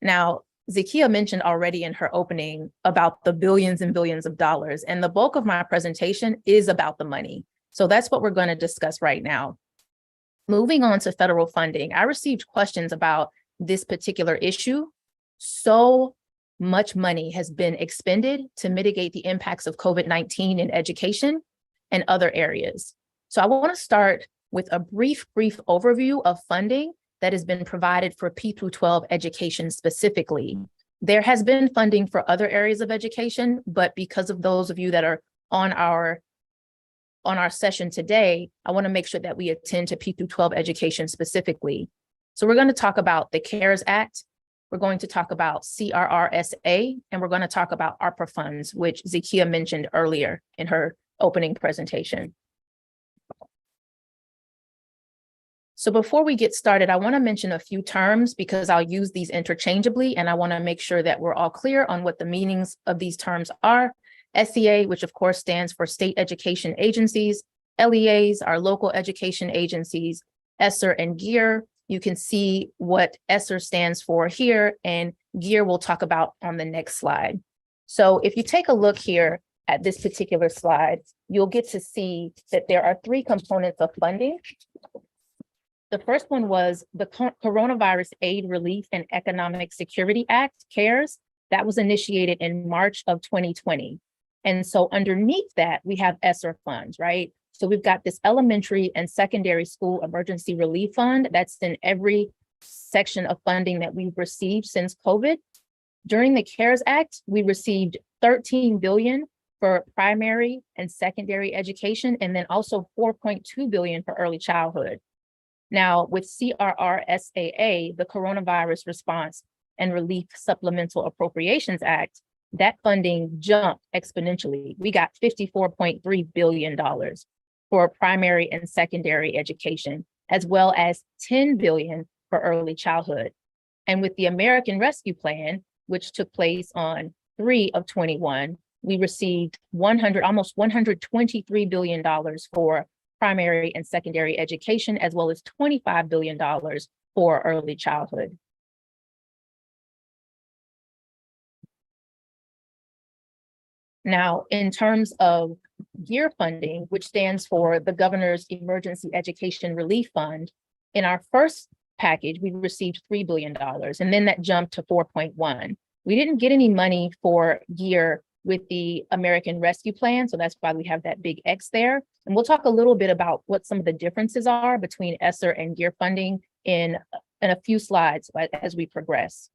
Now, Zakia mentioned already in her opening about the billions and billions of dollars, and the bulk of my presentation is about the money. So that's what we're going to discuss right now. Moving on to federal funding, I received questions about this particular issue. So much money has been expended to mitigate the impacts of COVID-19 in education and other areas. So I want to start with a brief overview of funding that has been provided for P through 12 education specifically. There has been funding for other areas of education, but because of those of you that are on our session today, I want to make sure that we attend to P through 12 education specifically. So we're going to talk about the CARES Act, we're going to talk about CRRSA, and we're going to talk about ARPA funds, which Zakia mentioned earlier in her opening presentation. So before we get started, I want to mention a few terms because I'll use these interchangeably, and I want to make sure that we're all clear on what the meanings of these terms are. SEA, which of course stands for state education agencies, LEAs are local education agencies, ESSER and GEER. You can see what ESSER stands for here, and GEER we'll talk about on the next slide. So if you take a look here at this particular slide, you'll get to see that there are three components of funding. The first one was the Coronavirus Aid, Relief, and Economic Security Act, CARES. That was initiated in March of 2020. And so underneath that, we have ESSER funds, right? So we've got this elementary and secondary school emergency relief fund that's in every section of funding that we've received since COVID. During the CARES Act, we received $13 billion for primary and secondary education, and then also $4.2 billion for early childhood. Now, with CRRSAA, the Coronavirus Response and Relief Supplemental Appropriations Act, that funding jumped exponentially. We got $54.3 billion for primary and secondary education, as well as $10 billion for early childhood. And with the American Rescue Plan, which took place on 3/21, we received almost $123 billion for primary and secondary education, as well as $25 billion for early childhood. Now, in terms of GEER funding, which stands for the Governor's Emergency Education Relief Fund, in our first package, we received $3 billion, and then that jumped to 4.1. We didn't get any money for GEER with the American Rescue Plan, so that's why we have that big X there. And we'll talk a little bit about what some of the differences are between ESSER and GEER funding in a few slides as we progress.